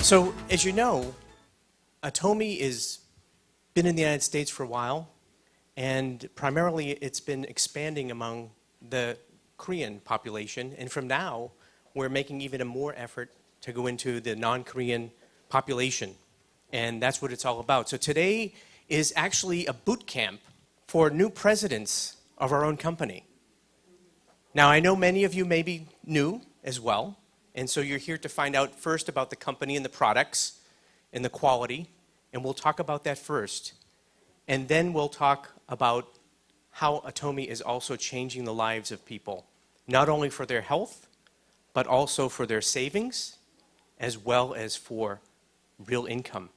So, as you know, Atomy has been in the United States for a while, and primarily it's been expanding among the Korean population, and from now, we're making even a more effort to go into the non-Korean population, and that's what it's all about. So today is actually a boot camp for new presidents of our own company. Now, I know many of you may be new as well, and so you're here to find out first about the company and the products and the quality, and we'll talk about that first. And then we'll talk about how Atomy is also changing the lives of people, not only for their health, but also for their savings, as well as for real income.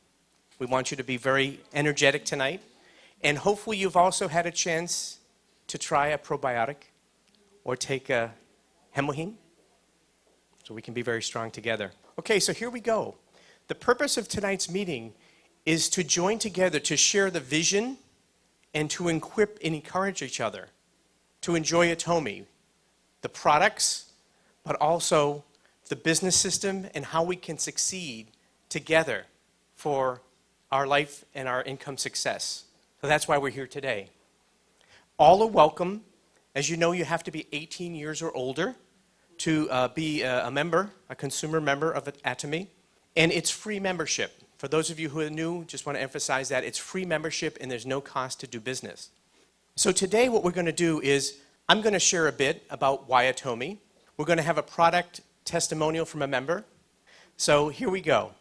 We want you to be very energetic tonight, and hopefully you've also had a chance to try a probiotic or take a hemohine, so we can be very strong together. Okay, so here we go. The purpose of tonight's meeting is to join together to share the vision and to equip and encourage each other to enjoy Atomy, the products, but also the business system and how we can succeed together for our life and our income success. So that's why we're here today. All are welcome. As you know, you have to be 18 years or older to be a member, a consumer member of Atomy, and it's free membership. For those of you who are new, just want to emphasize that it's free membership and there's no cost to do business. So today what we're going to do is I'm going to share a bit about why Atomy. We're going to have a product testimonial from a member. So here we go.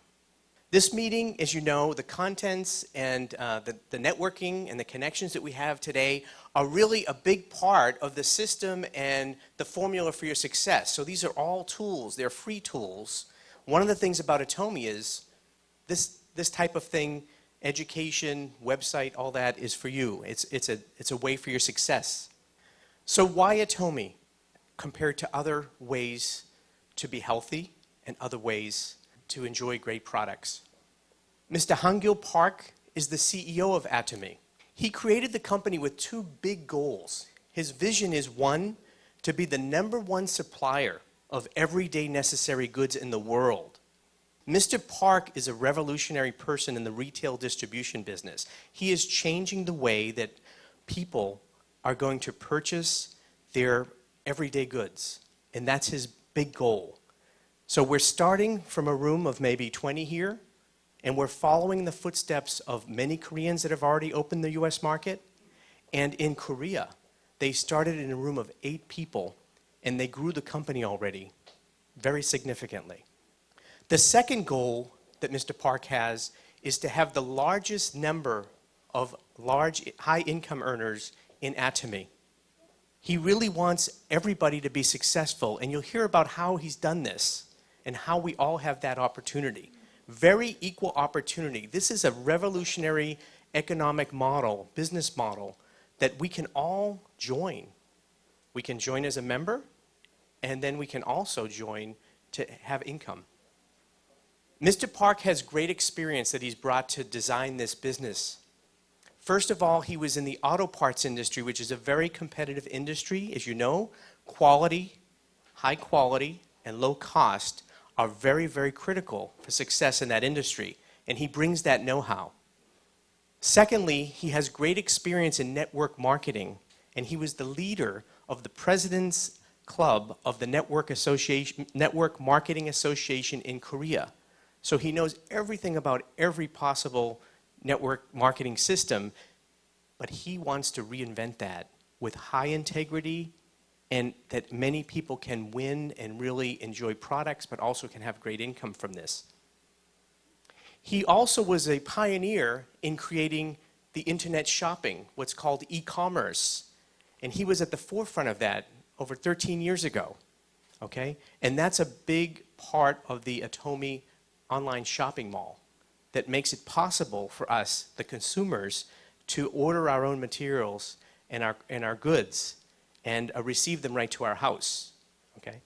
This meeting, as you know, the contents and the networking and the connections that we have today are really a big part of the system and the formula for your success. So these are all tools. They're free tools. One of the things about Atomy is this type of thing, education, website, all that is for you. It's a way for your success. So why Atomy compared to other ways to be healthy and other ways to enjoy great products? Mr. Hangil Park is the CEO of Atomy. He created the company with two big goals. His vision is, one, to be the #1 supplier of everyday necessary goods in the world. Mr. Park is a revolutionary person in the retail distribution business. He is changing the way that people are going to purchase their everyday goods, and that's his big goal. So we're starting from a room of maybe 20 here, and we're following the footsteps of many Koreans that have already opened the US market. And in Korea, they started in a room of 8 people, and they grew the company already very significantly. The second goal that Mr. Park has is to have the largest number of large, high-income earners in Atomy. He really wants everybody to be successful, and you'll hear about how he's done this and how we all have that opportunity. Very equal opportunity. This is a revolutionary economic model, business model, that we can all join. We can join as a member, and then we can also join to have income. Mr. Park has great experience that he's brought to design this business. First of all, he was in the auto parts industry, which is a very competitive industry. As you know, quality, high quality, and low cost are very, very critical for success in that industry, and he brings that know-how. Secondly, he has great experience in network marketing, and he was the leader of the President's Club of the Network Marketing Association in Korea. So he knows everything about every possible network marketing system, but he wants to reinvent that with high integrity and that many people can win and really enjoy products, but also can have great income from this. He also was a pioneer in creating the internet shopping, what's called e-commerce, and he was at the forefront of that over 13 years ago, okay? And that's a big part of the Atomy online shopping mall that makes it possible for us, the consumers, to order our own materials and our goods and receive them right to our house, okay?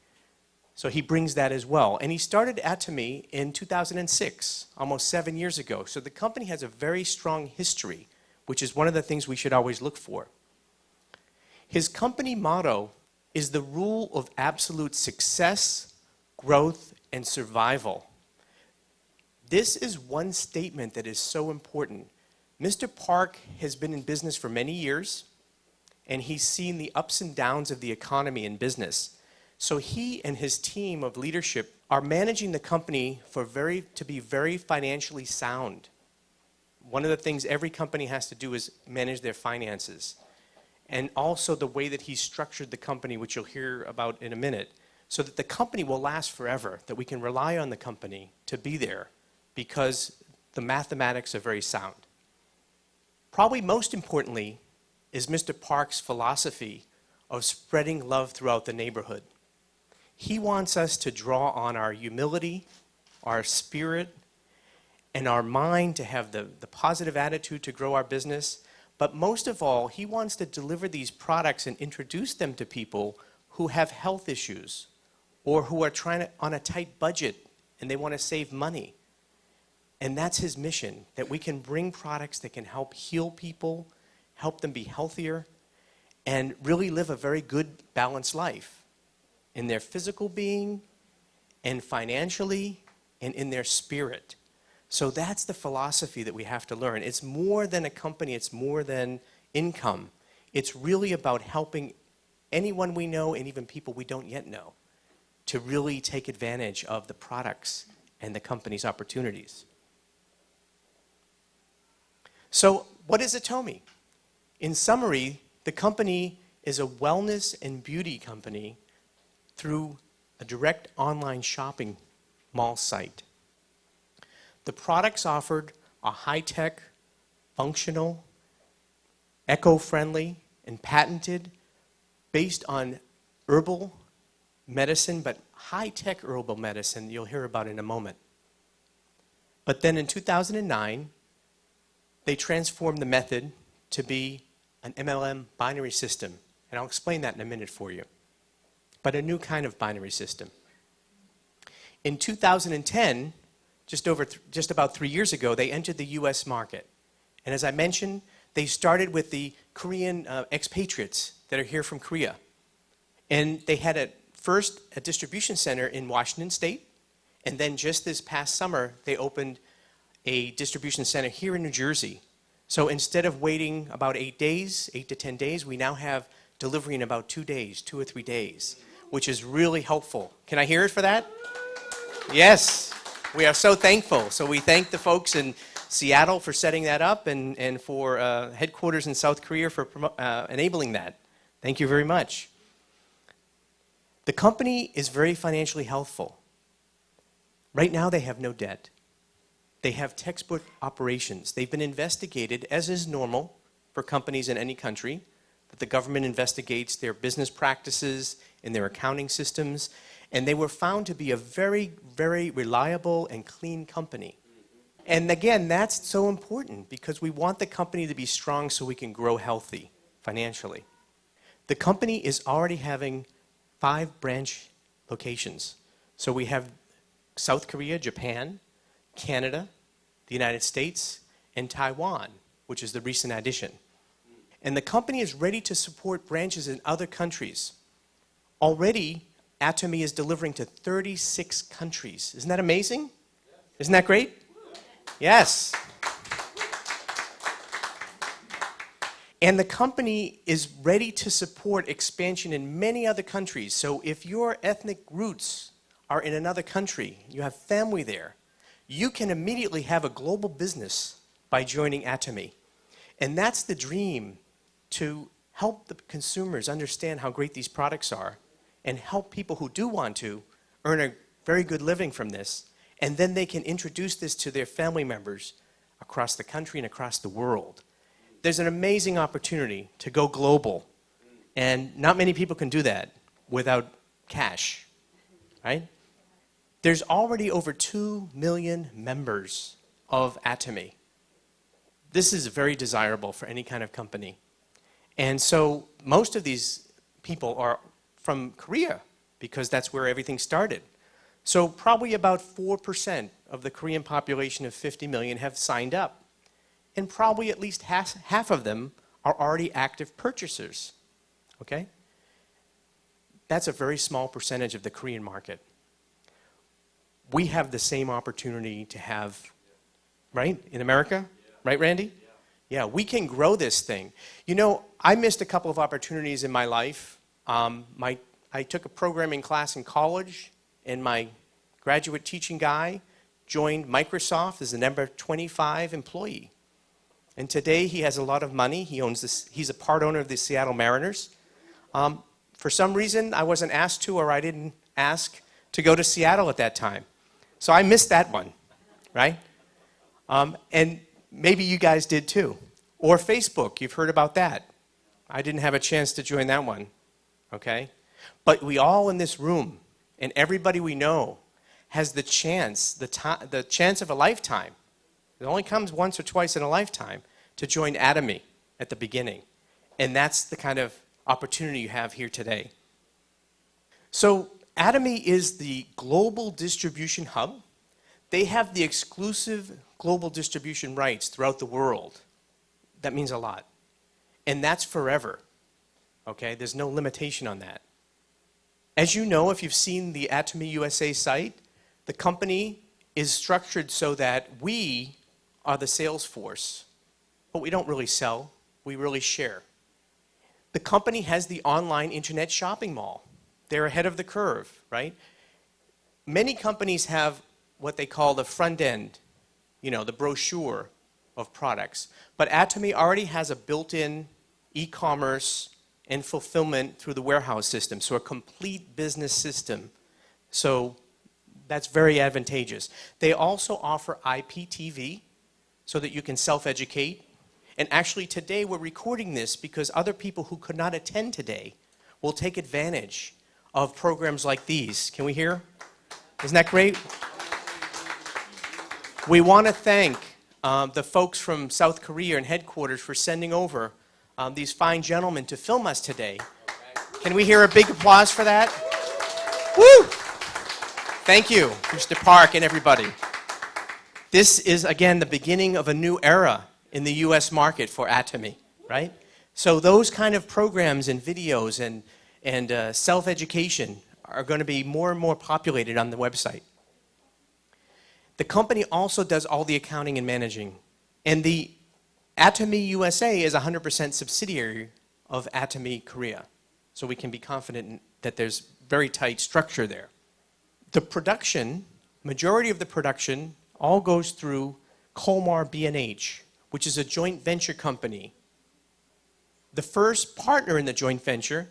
So he brings that as well. And he started Atomy in 2006, almost 7 years ago. So the company has a very strong history, which is one of the things we should always look for. His company motto is the rule of absolute success, growth, and survival. This is one statement that is so important. Mr. Park has been in business for many years, and he's seen the ups and downs of the economy and business. So he and his team of leadership are managing the company to be very financially sound. One of the things every company has to do is manage their finances. And also the way that he's structured the company, which you'll hear about in a minute, so that the company will last forever, that we can rely on the company to be there because the mathematics are very sound. Probably most importantly is Mr. Park's philosophy of spreading love throughout the neighborhood. He wants us to draw on our humility, our spirit, and our mind to have the positive attitude to grow our business. But most of all, he wants to deliver these products and introduce them to people who have health issues or who are on a tight budget and they want to save money. And that's his mission, that we can bring products that can help heal people, help them be healthier, and really live a very good, balanced life in their physical being and financially and in their spirit. So that's the philosophy that we have to learn. It's more than a company, it's more than income. It's really about helping anyone we know and even people we don't yet know to really take advantage of the products and the company's opportunities. So what is Atomy? In summary, the company is a wellness and beauty company through a direct online shopping mall site. The products offered are high-tech, functional, eco-friendly, and patented, based on herbal medicine, but high-tech herbal medicine you'll hear about in a moment. But then in 2009, they transformed the method to be an MLM binary system, and I'll explain that in a minute for you. But a new kind of binary system. In 2010, just about 3 years ago, they entered the US market. And as I mentioned, they started with the Korean expatriates that are here from Korea. And they had first a distribution center in Washington State, and then just this past summer, they opened a distribution center here in New Jersey. So instead of waiting about 8 days, 8 to 10 days, we now have delivery in about 2 days, 2 or 3 days, which is really helpful. Can I hear it for that? Yes, we are so thankful. So we thank the folks in Seattle for setting that up and for headquarters in South Korea for enabling that. Thank you very much. The company is very financially healthful. Right now they have no debt. They have textbook operations. They've been investigated, as is normal for companies in any country, that the government investigates their business practices and their accounting systems, and they were found to be a very, very reliable and clean company. And again, that's so important because we want the company to be strong so we can grow healthy financially. The company is already having 5 branch locations. So we have South Korea, Japan, Canada, the United States, and Taiwan, which is the recent addition. And the company is ready to support branches in other countries. Already, Atomy is delivering to 36 countries. Isn't that amazing? Isn't that great? Yes. And the company is ready to support expansion in many other countries. So if your ethnic roots are in another country, you have family there, you can immediately have a global business by joining Atomy. And that's the dream, to help the consumers understand how great these products are and help people who do want to earn a very good living from this. And then they can introduce this to their family members across the country and across the world. There's an amazing opportunity to go global. And not many people can do that without cash, right? There's already over 2 million members of Atomy. This is very desirable for any kind of company. And so most of these people are from Korea because that's where everything started. So probably about 4% of the Korean population of 50 million have signed up. And probably at least half of them are already active purchasers. Okay? That's a very small percentage of the Korean market. we have the same opportunity to have, right, in America? Right, Randy? Yeah, we can grow this thing. You know, I missed a couple of opportunities in my life. I took a programming class in college, and my graduate teaching guy joined Microsoft as the number 25 employee. And today he has a lot of money. He's a part owner of the Seattle Mariners. For some reason, I wasn't asked to, or I didn't ask to go to Seattle at that time. So I missed that one, right? And maybe you guys did too. Or Facebook, you've heard about that. I didn't have a chance to join that one, okay? But we all in this room, and everybody we know, has the chance of a lifetime. It only comes once or twice in a lifetime to join Atomy at the beginning. And that's the kind of opportunity you have here today. So Atomy is the global distribution hub. They have the exclusive global distribution rights throughout the world. That means a lot. And that's forever. Okay, there's no limitation on that. As you know, if you've seen the Atomy USA site, the company is structured so that we are the sales force, but we don't really sell, we really share. The company has the online internet shopping mall. They're ahead of the curve, right? Many companies have what they call the front end, you know, the brochure of products. But Atomy already has a built-in e-commerce and fulfillment through the warehouse system, so a complete business system. So that's very advantageous. They also offer IPTV so that you can self-educate. And actually today we're recording this because other people who could not attend today will take advantage of programs like these. Can we hear? Isn't that great? We want to thank the folks from South Korea and headquarters for sending over these fine gentlemen to film us today. Can we hear a big applause for that? Woo! Thank you, Mr. Park and everybody. This is, again, the beginning of a new era in the U.S. market for Atomy, right? So those kind of programs and videos and self-education are going to be more and more populated on the website. The company also does all the accounting and managing. And the Atomy USA is a 100% subsidiary of Atomy Korea. So we can be confident that there's very tight structure there. The production, majority of the production, all goes through Kolmar B&H, which is a joint venture company. The first partner in the joint venture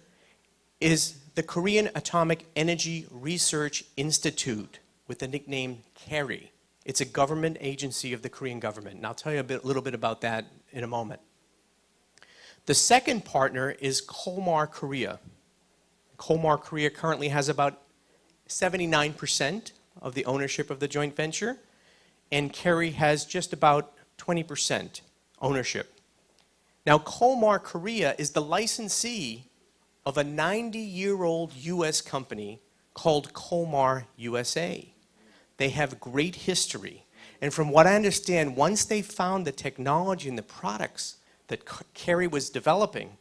is the Korean Atomic Energy Research Institute with the nickname KERI. It's a government agency of the Korean government, and I'll tell you a little bit about that in a moment. The second partner is Kolmar Korea. Kolmar Korea currently has about 79% of the ownership of the joint venture, and KERI has just about 20% ownership. Now, Kolmar Korea is the licensee of a 90-year-old U.S. company called Kolmar USA. They have great history. And from what I understand, once they found the technology and the products that KERI was developing,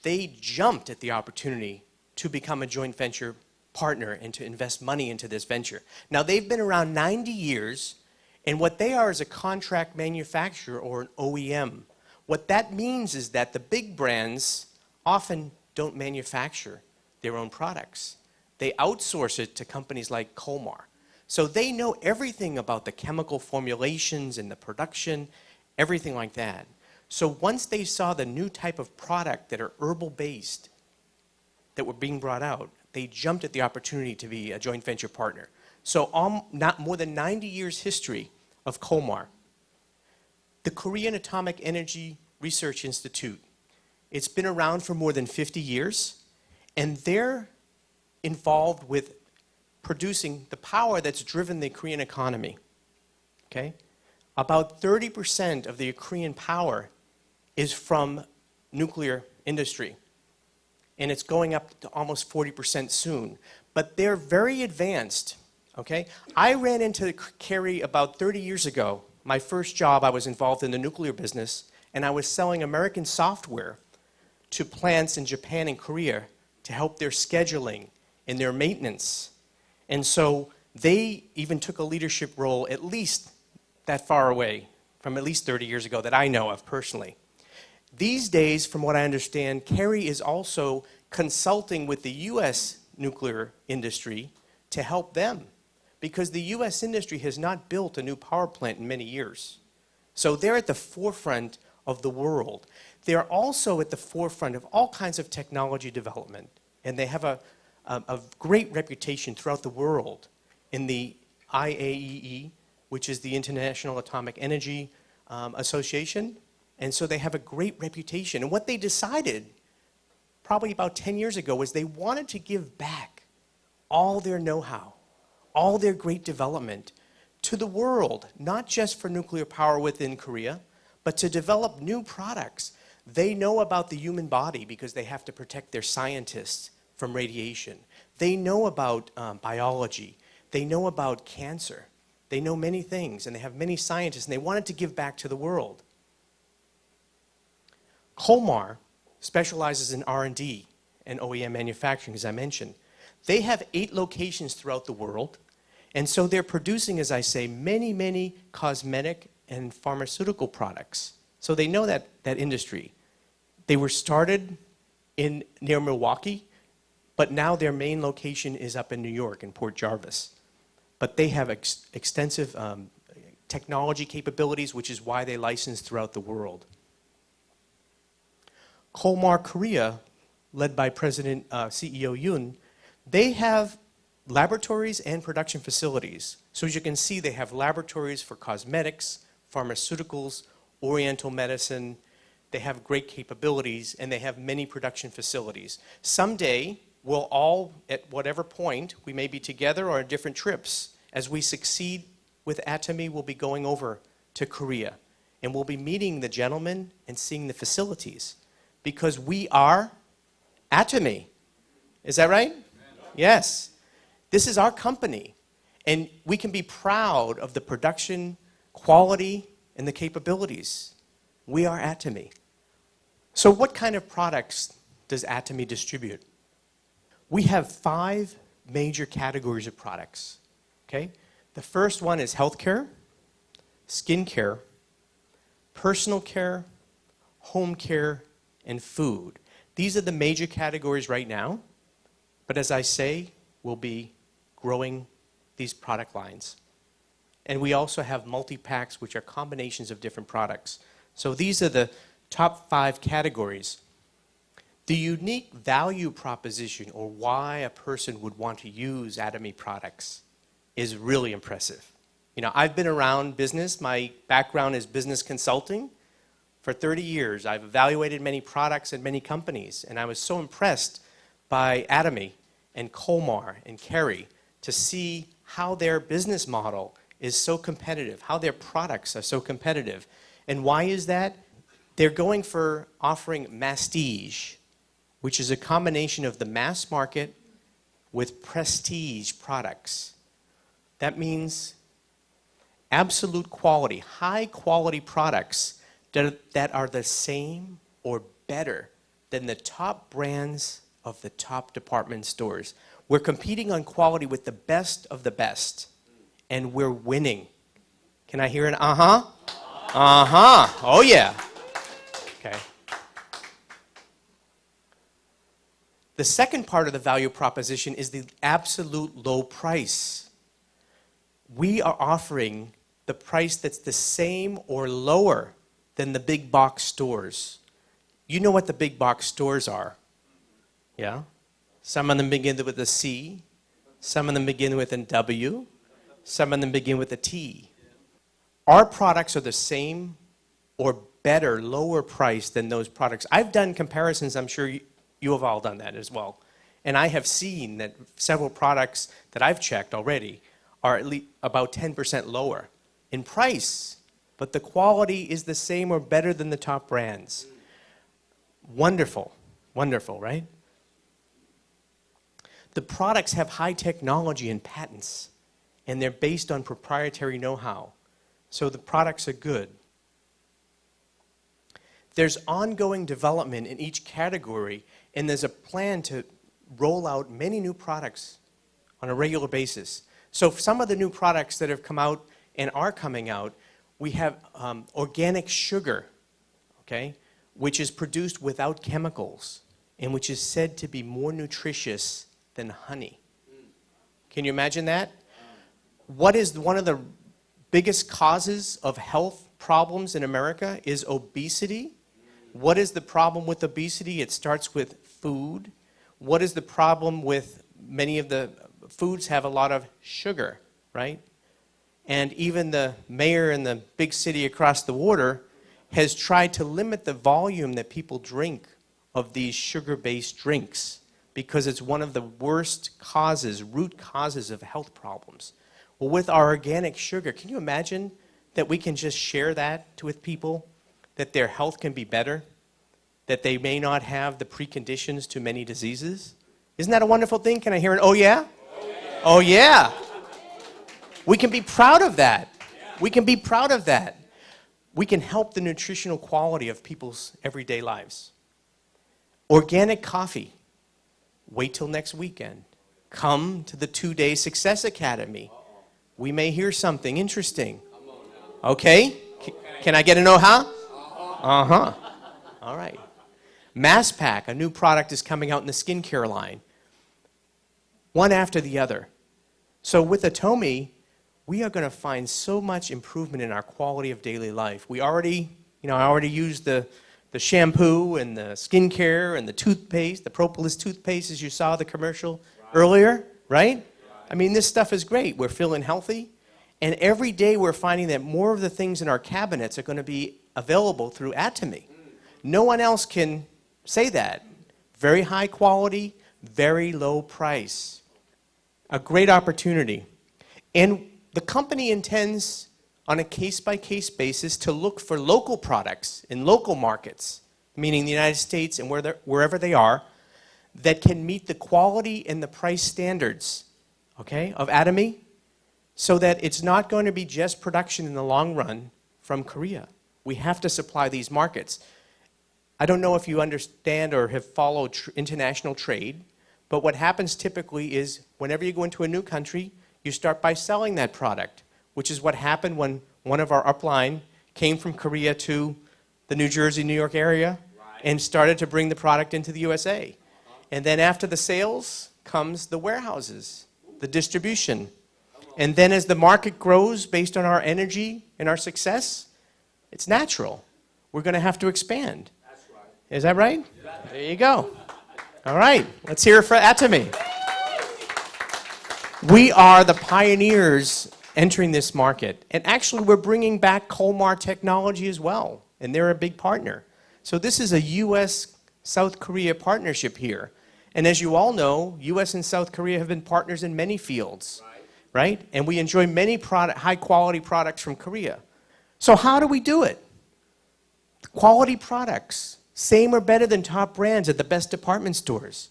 they jumped at the opportunity to become a joint venture partner and to invest money into this venture. Now, they've been around 90 years, and what they are is a contract manufacturer or an OEM. What that means is that the big brands often don't manufacture their own products. They outsource it to companies like Kolmar. So they know everything about the chemical formulations and the production, everything like that. So once they saw the new type of product that are herbal-based that were being brought out, they jumped at the opportunity to be a joint venture partner. So not more than 90 years history of Kolmar. The Korean Atomic Energy Research Institute, it's been around for more than 50 years, and they're involved with producing the power that's driven the Korean economy. Okay? About 30% of the Korean power is from nuclear industry. And it's going up to almost 40% soon. But they're very advanced. Okay? I ran into KERI about 30 years ago. My first job, I was involved in the nuclear business, and I was selling American software to plants in Japan and Korea to help their scheduling and their maintenance. And so They even took a leadership role at least that far away, from at least 30 years ago that I know of personally. These days, from what I understand, Kerry is also consulting with the U.S. nuclear industry to help them, because the U.S. industry has not built a new power plant in many years. So they're at the forefront of the world. They're also at the forefront of all kinds of technology development, and they have a great reputation throughout the world in the IAEA, which is the International Atomic Energy Association. And so they have a great reputation. And what they decided probably about 10 years ago was they wanted to give back all their know-how, all their great development to the world, not just for nuclear power within Korea, but to develop new products. They know about the human body because they have to protect their scientists from radiation. They know about biology. They know about cancer. They know many things, and they have many scientists, and they wanted to give back to the world. Kolmar specializes in R&D and OEM manufacturing, as I mentioned. They have 8 locations throughout the world, and so they're producing, as I say, many, many cosmetic and pharmaceutical products. So they know that industry. They were started near Milwaukee, but now their main location is up in New York, in Port Jarvis. But they have extensive technology capabilities, which is why they license throughout the world. Kolmar Korea, led by President CEO Yoon, they have laboratories and production facilities. So as you can see, they have laboratories for cosmetics, pharmaceuticals, oriental medicine. They have great capabilities, and they have many production facilities. Someday, we'll all, at whatever point, we may be together or on different trips. As we succeed with Atomy, we'll be going over to Korea, and we'll be meeting the gentlemen and seeing the facilities, because we are Atomy. Is that right? Yes. This is our company, and we can be proud of the production, quality, and the capabilities. We are Atomy. So what kind of products does Atomy distribute? We have 5 major categories of products. Okay? The first one is healthcare, skincare, personal care, home care, and food. These are the major categories right now, but as I say, we'll be growing these product lines. And we also have multi-packs, which are combinations of different products. So these are the top 5 categories. The unique value proposition, or why a person would want to use Atomy products, is really impressive. You know, I've been around business. My background is business consulting. For 30 years, I've evaluated many products and many companies, and I was so impressed by Atomy and Kolmar and Kerry to see how their business model is so competitive, how their products are so competitive. And why is that? They're going for offering mastige, which is a combination of the mass market with prestige products. That means absolute quality, high quality products that are the same or better than the top brands of the top department stores. We're competing on quality with the best of the best, and we're winning. Can I hear an uh-huh? Uh-huh. Oh, yeah. Okay. The second part of the value proposition is the absolute low price. We are offering the price that's the same or lower than the big box stores. You know what the big box stores are, yeah? Some of them begin with a C, some of them begin with a W, some of them begin with a T. Our products are the same or better, lower price than those products. I've done comparisons, I'm sure you have all done that as well. And I have seen that several products that I've checked already are at least about 10% lower in price, but the quality is the same or better than the top brands. Wonderful, wonderful, right? The products have high technology and patents, and they're based on proprietary know-how. So the products are good. There's ongoing development in each category, and there's a plan to roll out many new products on a regular basis. So some of the new products that have come out and are coming out, we have organic sugar, okay, which is produced without chemicals and which is said to be more nutritious than honey. Can you imagine that? What is one of the biggest causes of health problems in America is obesity. What is the problem with obesity? It starts with food. What is the problem with many of the foods have a lot of sugar, right? And even the mayor in the big city across the water has tried to limit the volume that people drink of these sugar-based drinks because it's one of the worst causes, root causes of health problems. Well, with our organic sugar, can you imagine that we can just share that with people, that their health can be better, that they may not have the preconditions to many diseases? Isn't that a wonderful thing? Can I hear an oh yeah? Oh yeah. Oh yeah. We can be proud of that. We can be proud of that. We can help the nutritional quality of people's everyday lives. Organic coffee. Wait till next weekend. Come to the 2-day Success Academy. We may hear something interesting. Okay? Can I get an oh-huh? Uh-huh. All right. Mass Pack, a new product is coming out in the skincare line. One after the other. So with Atomy, we are going to find so much improvement in our quality of daily life. I already used the shampoo and the skincare and the toothpaste, the propolis toothpaste, as you saw the commercial earlier, right? I mean, this stuff is great. We're feeling healthy. And every day we're finding that more of the things in our cabinets are going to be available through Atomy. No one else can say that. Very high quality, very low price. A great opportunity. And the company intends, on a case-by-case basis, to look for local products in local markets, meaning the United States and wherever they are, that can meet the quality and the price standards, okay, of Atomy, so that it's not going to be just production in the long run from Korea. We have to supply these markets. I don't know if you understand or have followed international trade, but what happens typically is whenever you go into a new country, you start by selling that product, which is what happened when one of our upline came from Korea to the New Jersey, New York area and started to bring the product into the USA. And then after the sales comes the warehouses, the distribution. And then as the market grows based on our energy and our success, it's natural. We're going to have to expand. That's right. Is that right? There you go. All right. Let's hear it for Atomy. We are the pioneers entering this market. And actually, we're bringing back Colmar technology as well. And they're a big partner. So this is a U.S.-South Korea partnership here. And as you all know, U.S. and South Korea have been partners in many fields. Right? And we enjoy many high-quality products from Korea. So how do we do it? Quality products. Same or better than top brands at the best department stores.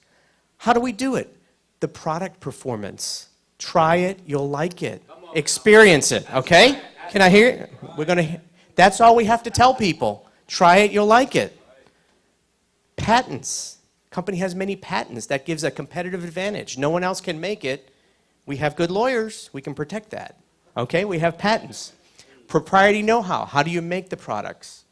How do we do it? The product performance. Try it, you'll like it. Experience it, okay? Can I hear it? That's all we have to tell people. Try it, you'll like it. Patents. Company has many patents. That gives a competitive advantage. No one else can make it. We have good lawyers. We can protect that. Okay, we have patents. Proprietary know-how. How do you make the products?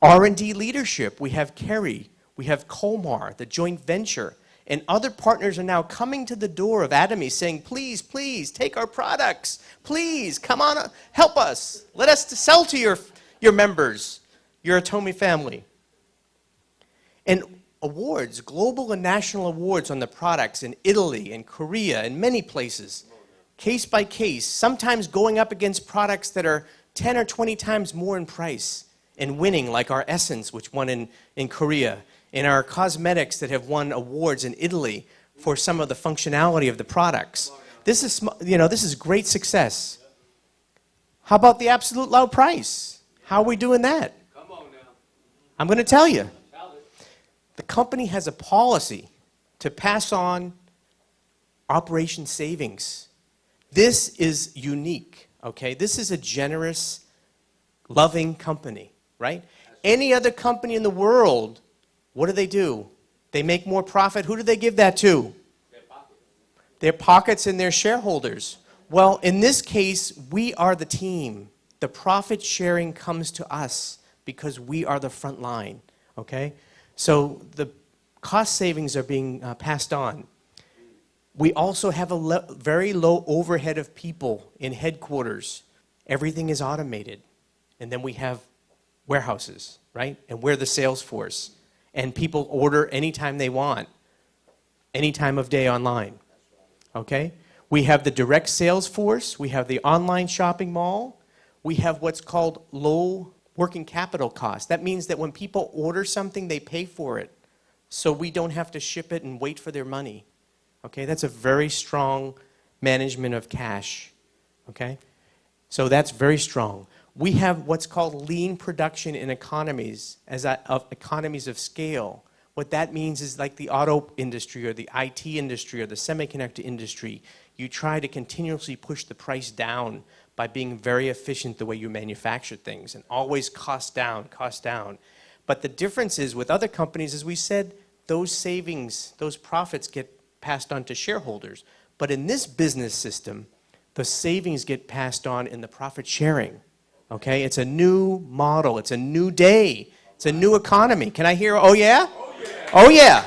R&D leadership. We have Kerry. We have Colmar, the joint venture. And other partners are now coming to the door of Atomy saying, please, please, take our products. Please, come on, help us. Let us sell to your members, your Atomy family. And awards, global and national awards on the products in Italy and Korea and many places, case by case, sometimes going up against products that are 10 or 20 times more in price and winning, like our Essence, which won in Korea, and our cosmetics that have won awards in Italy for some of the functionality of the products. This is great success. How about the absolute low price? How are we doing that? Come on now. I'm going to tell you. The company has a policy to pass on operation savings. This is unique, okay? This is a generous, loving company, right? Any other company in the world, what do? They make more profit. Who do they give that to? Their pockets and their shareholders. Well, in this case, we are the team. The profit sharing comes to us because we are the front line, okay? So the cost savings are being passed on. We also have a very low overhead of people in headquarters. Everything is automated. And then we have warehouses, right? And we're the sales force. And people order anytime they want, any time of day online, okay? We have the direct sales force. We have the online shopping mall. We have what's called low working capital costs. That means that when people order something, they pay for it. So we don't have to ship it and wait for their money. Okay, that's a very strong management of cash. Okay, so that's very strong. We have what's called lean production in economies, economies of scale. What that means is like the auto industry or the IT industry or the semiconductor industry. You try to continuously push the price down by being very efficient the way you manufacture things and always cost down, cost down. But the difference is with other companies, as we said, those savings, those profits get passed on to shareholders. But in this business system, the savings get passed on in the profit sharing. Okay, it's a new model, it's a new day, it's a new economy. Can I hear, oh yeah? Oh yeah. Oh yeah.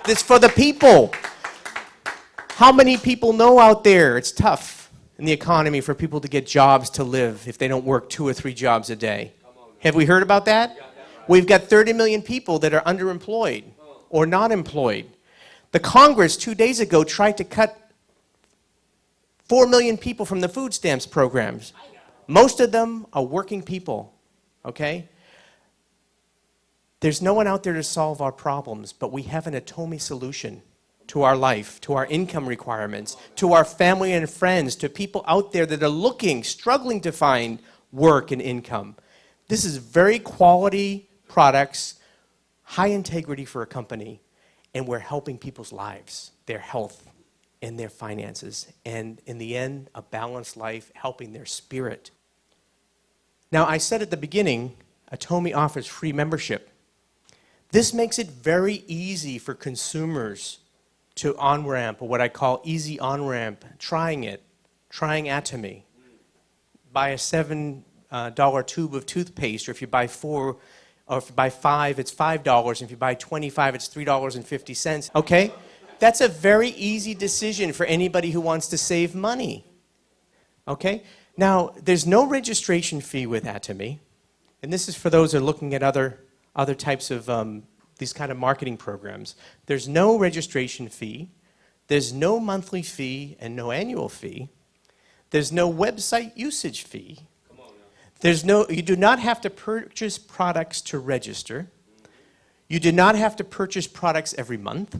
It's for the people. How many people know out there it's tough in the economy for people to get jobs to live if they don't work 2 or 3 jobs a day? Have we heard about that? We've got 30 million people that are underemployed or not employed. The Congress 2 days ago tried to cut 4 million people from the food stamps programs. Most of them are working people, okay? There's no one out there to solve our problems, but we have an Atomy solution to our life, to our income requirements, to our family and friends, to people out there that are looking, struggling to find work and income. This is very quality products, high integrity for a company, and we're helping people's lives, their health and their finances, and in the end, a balanced life, helping their spirit. Now, I said at the beginning, Atomy offers free membership. This makes it very easy for consumers to on-ramp, or what I call easy on-ramp, trying it, trying Atomy. Buy a $7 tube of toothpaste, or if you buy 4, or if you buy 5, it's $5, and if you buy 25, it's $3.50, okay? That's a very easy decision for anybody who wants to save money, okay? Now, there's no registration fee with Atomy, and this is for those who are looking at other types of these kind of marketing programs. There's no registration fee, there's no monthly fee and no annual fee, there's no website usage fee, you do not have to purchase products to register, you do not have to purchase products every month,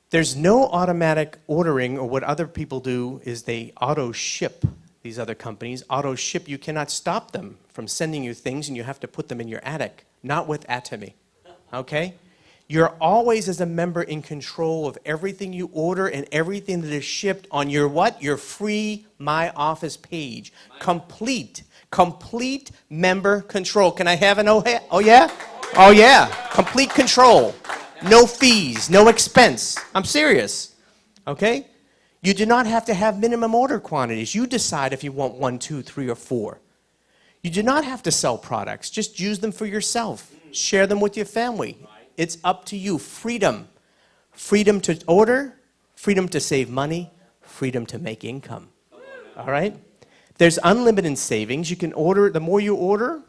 there's no automatic ordering, or what other people do is they auto ship. These other companies auto ship. You cannot stop them from sending you things, and you have to put them in your attic. Not with Atomy, okay? You're always, as a member, in control of everything you order and everything that is shipped on your what? Your free My Office page. Complete member control. Can I have an oh yeah? Oh yeah? Oh yeah, complete control. No fees, no expense. I'm serious, okay? You do not have to have minimum order quantities. You decide if you want 1, 2, 3, or 4. You do not have to sell products. Just use them for yourself. Share them with your family. It's up to you. Freedom. Freedom to order, freedom to save money, freedom to make income. All right? There's unlimited savings. You can order, the more you order,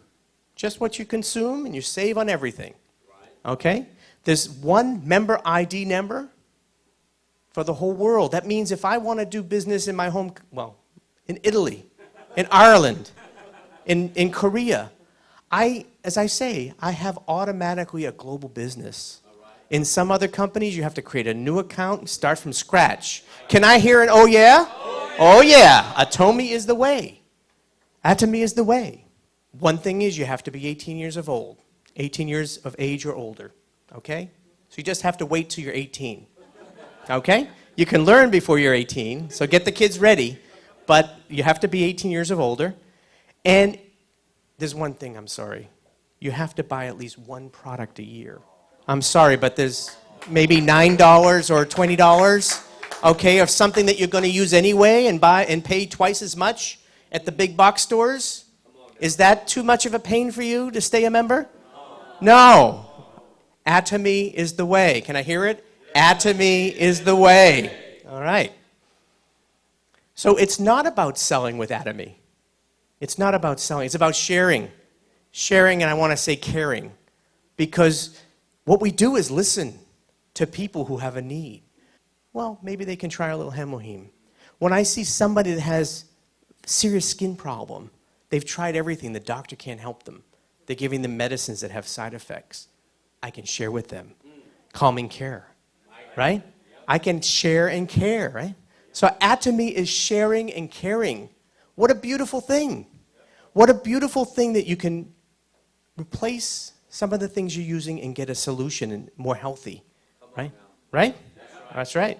just what you consume, and you save on everything. Okay? There's one member ID number for the whole world. That means if I want to do business in my home, well, in Italy, in Ireland, in Korea, as I say, I have automatically a global business. In some other companies, you have to create a new account and start from scratch. Can I hear an oh yeah? Oh yeah. Atomy is the way. Atomy is the way. One thing is you have to be 18 years of old, 18 years of age or older, okay? So you just have to wait till you're 18, okay? You can learn before you're 18, so get the kids ready, but you have to be 18 years of older. And there's one thing, I'm sorry. You have to buy at least one product a year. I'm sorry, but there's maybe $9 or $20. okay, of something that you're going to use anyway and buy and pay twice as much at the big box stores? Is that too much of a pain for you to stay a member? No. Atomy is the way. Can I hear it? Atomy is the way. All right. So it's not about selling with Atomy. It's not about selling. It's about sharing. Sharing, and I want to say caring. Because what we do is listen to people who have a need. Well, maybe they can try a little Hemoheme. When I see somebody that has serious skin problem, they've tried everything, the doctor can't help them. They're giving them medicines that have side effects. I can share with them. Calming care, right? I can share and care, right? So Atomy is sharing and caring. What a beautiful thing. What a beautiful thing that you can replace some of the things you're using and get a solution and more healthy, right? Right? That's right.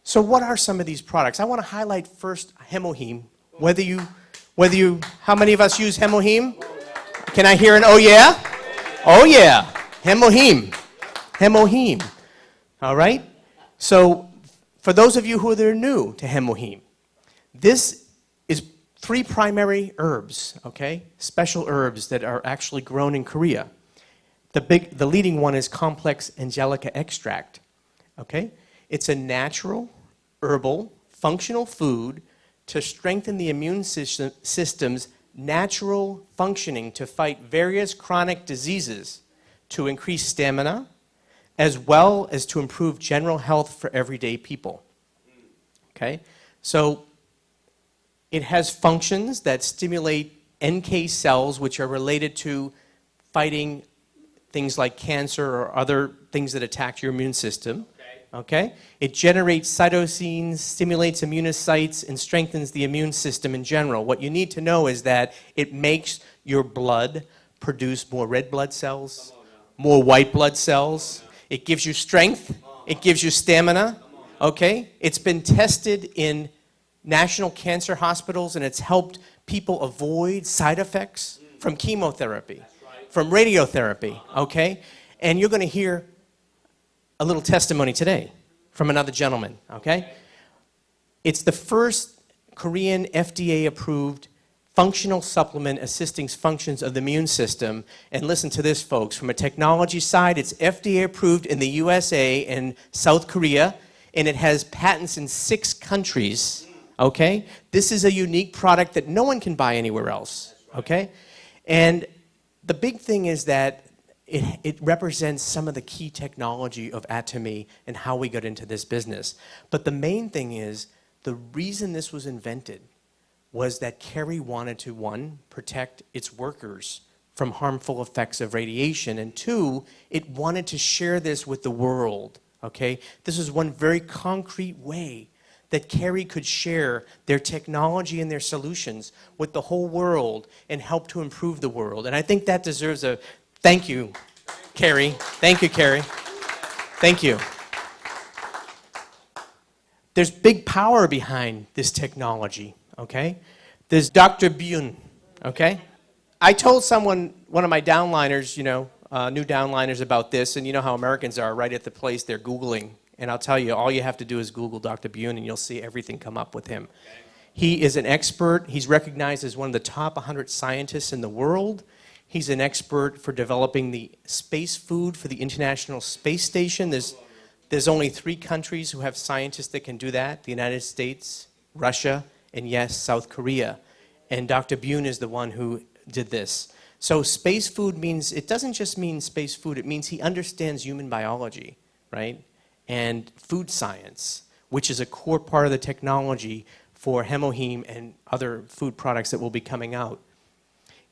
So what are some of these products? I want to highlight first Hemoheme. How many of us use Hemoheme? Can I hear an oh yeah? Oh yeah. Hemoheme. Hemoheme. All right? So for those of you who are new to Hemoheme, this is 3 primary herbs, okay? Special herbs that are actually grown in Korea. The leading one is complex angelica extract, okay? It's a natural, herbal, functional food to strengthen the immune system's natural functioning to fight various chronic diseases, to increase stamina, as well as to improve general health for everyday people. Okay? So it has functions that stimulate NK cells, which are related to fighting things like cancer or other things that attack your immune system. Okay? It generates cytosines, stimulates immunocytes, and strengthens the immune system in general. What you need to know is that it makes your blood produce more red blood cells, more white blood cells. It gives you strength. It gives you stamina. Okay? It's been tested in national cancer hospitals, and it's helped people avoid side effects from chemotherapy, from radiotherapy. Okay? And you're going to hear a little testimony today from another gentleman, okay? It's the first Korean FDA-approved functional supplement assisting functions of the immune system. And listen to this, folks. From a technology side, it's FDA-approved in the USA and South Korea, and it has patents in 6 countries, okay? This is a unique product that no one can buy anywhere else, okay? And the big thing is that it represents some of the key technology of Atomy and how we got into this business. But the main thing is, the reason this was invented was that Kerry wanted to, 1, protect its workers from harmful effects of radiation, and 2, it wanted to share this with the world, okay? This is one very concrete way that Kerry could share their technology and their solutions with the whole world and help to improve the world. And I think that deserves a thank you, Kerry. Thank you, Kerry. Thank you. There's big power behind this technology, okay? There's Dr. Byun, okay? I told someone, one of my downliners, new downliners about this, and you know how Americans are, right at the place they're Googling. And I'll tell you, all you have to do is Google Dr. Byun, and you'll see everything come up with him. He is an expert. He's recognized as one of the top 100 scientists in the world. He's an expert for developing the space food for the International Space Station. There's only 3 countries who have scientists that can do that: the United States, Russia, and yes, South Korea. And Dr. Byun is the one who did this. So space food means, it doesn't just mean space food, it means he understands human biology, right? And food science, which is a core part of the technology for Hemoheme and other food products that will be coming out.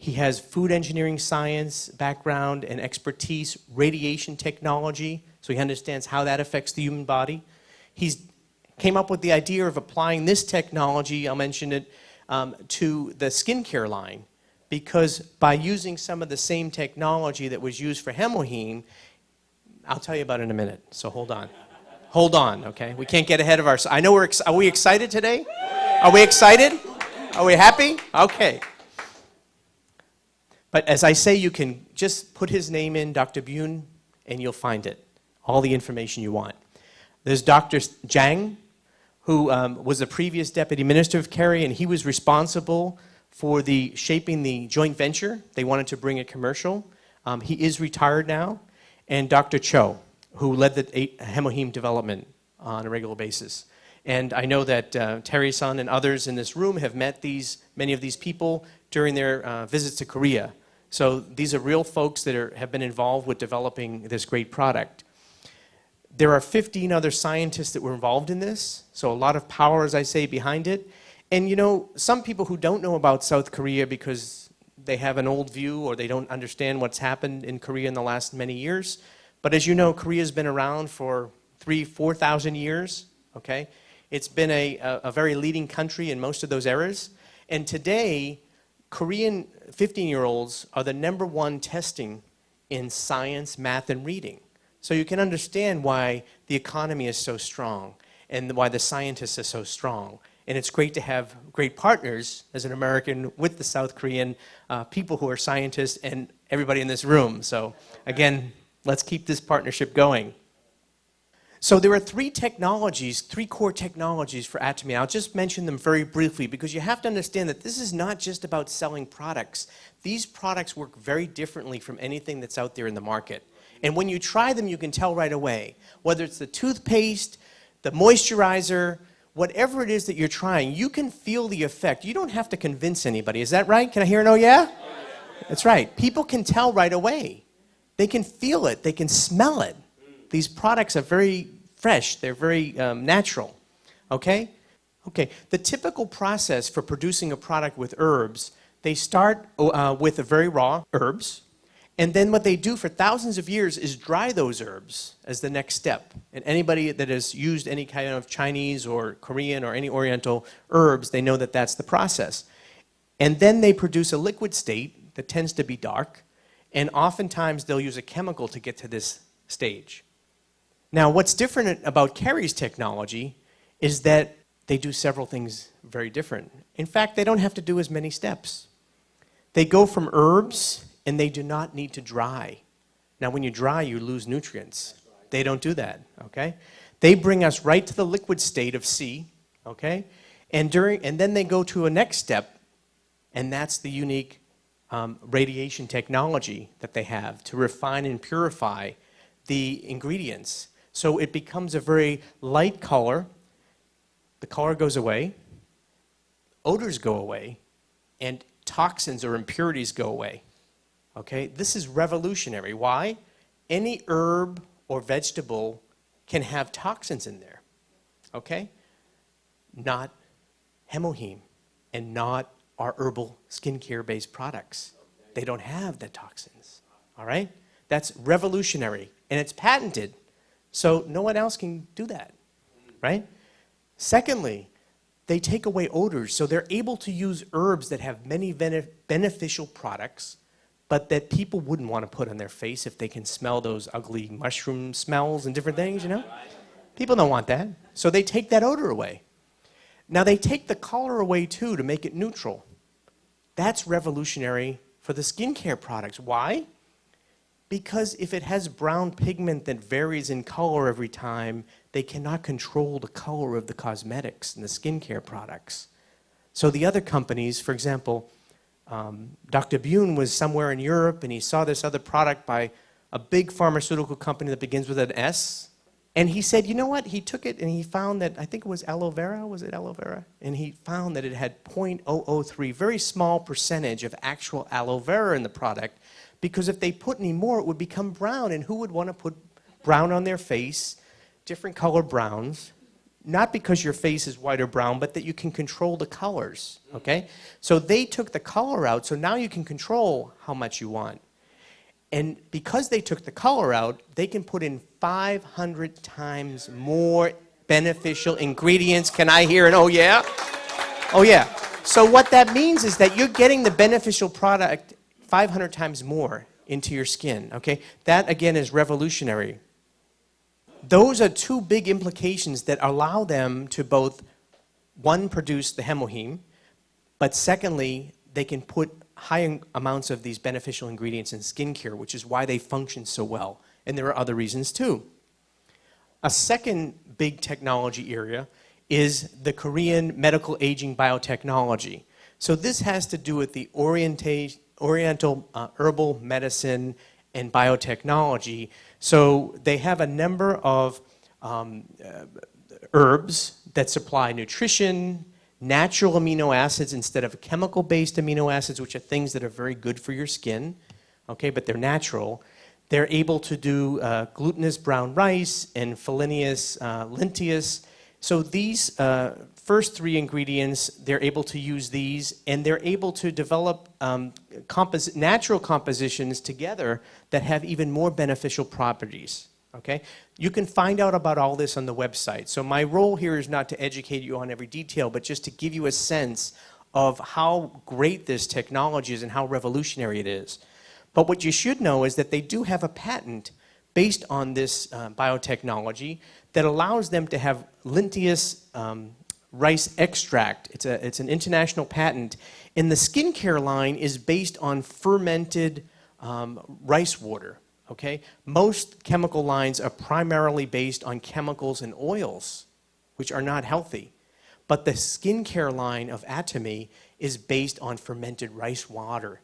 He has food engineering science background and expertise, radiation technology, so he understands how that affects the human body. He's came up with the idea of applying this technology, I'll mention it, to the skincare line, because by using some of the same technology that was used for Hemoheme, I'll tell you about it in a minute, so hold on. Hold on, okay? We can't get ahead of ourselves. I know are we excited today? Are we excited? Are we happy? Okay. But as I say, you can just put his name in, Dr. Byun, and you'll find it. All the information you want. There's Dr. Jang, who was the previous deputy minister of Kerry, and he was responsible for shaping the joint venture. They wanted to bring it commercial. He is retired now. And Dr. Cho, who led the hemoheme development on a regular basis. And I know that Terry-san and others in this room have met many of these people during their visits to Korea. So these are real folks that have been involved with developing this great product. There are 15 other scientists that were involved in this, so a lot of power, as I say, behind it. And you know, some people who don't know about South Korea because they have an old view or they don't understand what's happened in Korea in the last many years. But as you know, Korea's been around for 4,000 years, okay? It's been a very leading country in most of those eras. And today, Korean 15-year-olds are the #1 testing in science, math, and reading. So you can understand why the economy is so strong and why the scientists are so strong. And it's great to have great partners as an American with the South Korean people who are scientists and everybody in this room. So again, let's keep this partnership going. So there are three core technologies for Atomy. I'll just mention them very briefly because you have to understand that this is not just about selling products. These products work very differently from anything that's out there in the market. And when you try them, you can tell right away. Whether it's the toothpaste, the moisturizer, whatever it is that you're trying, you can feel the effect. You don't have to convince anybody. Is that right? Can I hear an oh yeah? That's right. People can tell right away. They can feel it. They can smell it. These products are very fresh. They're very natural. Okay? Okay. The typical process for producing a product with herbs, they start with the very raw herbs. And then what they do for thousands of years is dry those herbs as the next step. And anybody that has used any kind of Chinese or Korean or any Oriental herbs, they know that that's the process. And then they produce a liquid state that tends to be dark. And oftentimes they'll use a chemical to get to this stage. Now, what's different about Kerry's technology is that they do several things very different. In fact, they don't have to do as many steps. They go from herbs, and they do not need to dry. Now, when you dry, you lose nutrients. They don't do that, okay? They bring us right to the liquid state of C, okay? And then they go to a next step, and that's the unique radiation technology that they have to refine and purify the ingredients. So it becomes a very light color. The color goes away, odors go away, and toxins or impurities go away. Okay? This is revolutionary. Why? Any herb or vegetable can have toxins in there. Okay? Not hemoheme and not our herbal skincare-based products. They don't have the toxins. All right? That's revolutionary. And it's patented. So no one else can do that. Right? Secondly, they take away odors. So they're able to use herbs that have many beneficial products, but that people wouldn't want to put on their face if they can smell those ugly mushroom smells and different things, you know? People don't want that. So they take that odor away. Now they take the color away too to make it neutral. That's revolutionary for the skincare products. Why? Because if it has brown pigment that varies in color every time, they cannot control the color of the cosmetics and the skincare products. So the other companies, for example, Dr. Bune was somewhere in Europe and he saw this other product by a big pharmaceutical company that begins with an S. And he said, you know what? He took it and he found that, I think it was aloe vera, was it aloe vera? And he found that it had 0.003, very small percentage of actual aloe vera in the product, because if they put any more, it would become brown. And who would want to put brown on their face, different color browns? Not because your face is white or brown, but that you can control the colors, okay? So they took the color out, so now you can control how much you want. And because they took the color out, they can put in 500 times more beneficial ingredients. Can I hear an oh yeah? Oh yeah. So what that means is that you're getting the beneficial product 500 times more into your skin, okay? That, again, is revolutionary. Those are two big implications that allow them to both, one, produce the hemoheme, but secondly, they can put high amounts of these beneficial ingredients in skincare, which is why they function so well. And there are other reasons too. A second big technology area is the Korean medical aging biotechnology. So this has to do with the Oriental herbal medicine and biotechnology. So they have a number of herbs that supply nutrition, natural amino acids instead of chemical-based amino acids, which are things that are very good for your skin, okay, but they're natural. They're able to do glutinous brown rice and folineous lentillas. So these first three ingredients, they're able to use these, and they're able to develop natural compositions together that have even more beneficial properties. Okay? You can find out about all this on the website. So my role here is not to educate you on every detail, but just to give you a sense of how great this technology is and how revolutionary it is. But what you should know is that they do have a patent based on this biotechnology that allows them to have lentillas rice extract. It's an international patent. And the skincare line is based on fermented rice water. Okay? Most chemical lines are primarily based on chemicals and oils, which are not healthy. But the skincare line of Atomy is based on fermented rice water.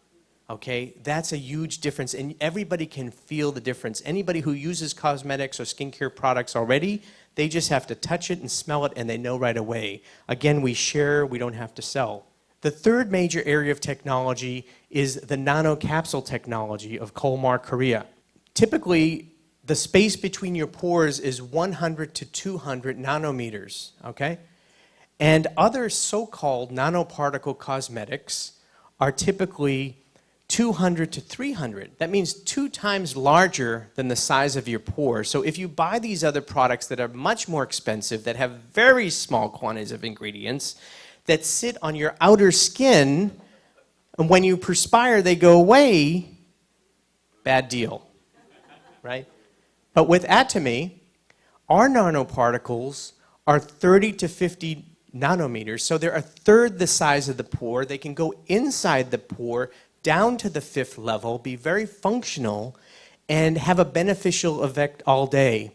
Okay? That's a huge difference, and everybody can feel the difference. Anybody who uses cosmetics or skincare products already, they just have to touch it and smell it, and they know right away. Again, we share, we don't have to sell. The third major area of technology is the nanocapsule technology of Kolmar, Korea. Typically, the space between your pores is 100 to 200 nanometers, okay? And other so-called nanoparticle cosmetics are typically 200 to 300. That means 2 times larger than the size of your pore. So if you buy these other products that are much more expensive, that have very small quantities of ingredients, that sit on your outer skin, and when you perspire, they go away, bad deal. Right? But with Atomy, our nanoparticles are 30 to 50 nanometers, so they're a third the size of the pore. They can go inside the pore, down to the 5th level, be very functional, and have a beneficial effect all day.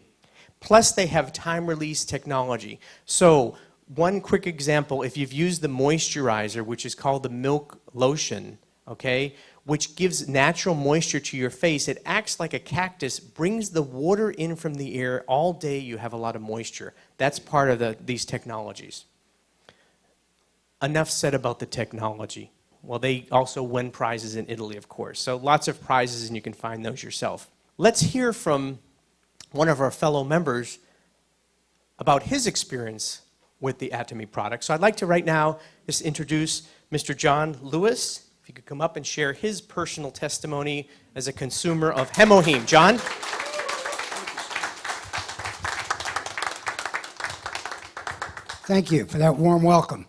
Plus, they have time-release technology. So, one quick example, if you've used the moisturizer, which is called the milk lotion, okay, which gives natural moisture to your face. It acts like a cactus, brings the water in from the air. All day you have a lot of moisture. That's part of these technologies. Enough said about the technology. Well, they also win prizes in Italy, of course. So lots of prizes, and you can find those yourself. Let's hear from one of our fellow members about his experience with the Atomy product. So I'd like to right now just introduce Mr. John Lewis. If you could come up and share his personal testimony as a consumer of Hemoheme. John? Thank you for that warm welcome.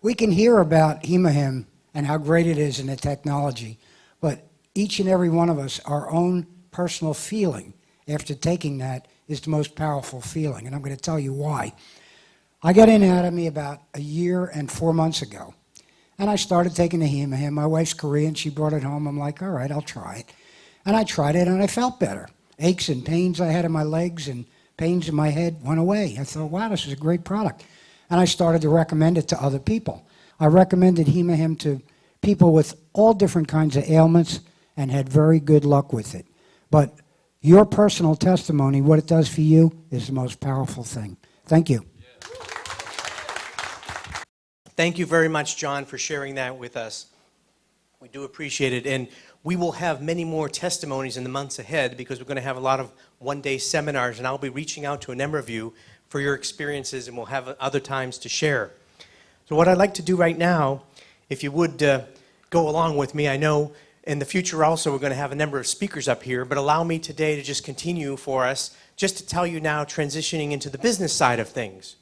We can hear about Hemoheme and how great it is in the technology, but each and every one of us, our own personal feeling after taking that is the most powerful feeling, and I'm going to tell you why. I got in Atomy about 1 year and 4 months ago. And I started taking the Hemoheme. My wife's Korean. She brought it home. I'm like, all right, I'll try it. And I tried it, and I felt better. Aches and pains I had in my legs and pains in my head went away. I thought, wow, this is a great product. And I started to recommend it to other people. I recommended Hemoheme to people with all different kinds of ailments and had very good luck with it. But your personal testimony, what it does for you, is the most powerful thing. Thank you. Thank you very much, John, for sharing that with us. We do appreciate it, and we will have many more testimonies in the months ahead because we're going to have a lot of one-day seminars, and I'll be reaching out to a number of you for your experiences, and we'll have other times to share. So what I'd like to do right now, if you would go along with me, I know in the future also we're going to have a number of speakers up here, but allow me today to just continue for us, just to tell you now, transitioning into the business side of things.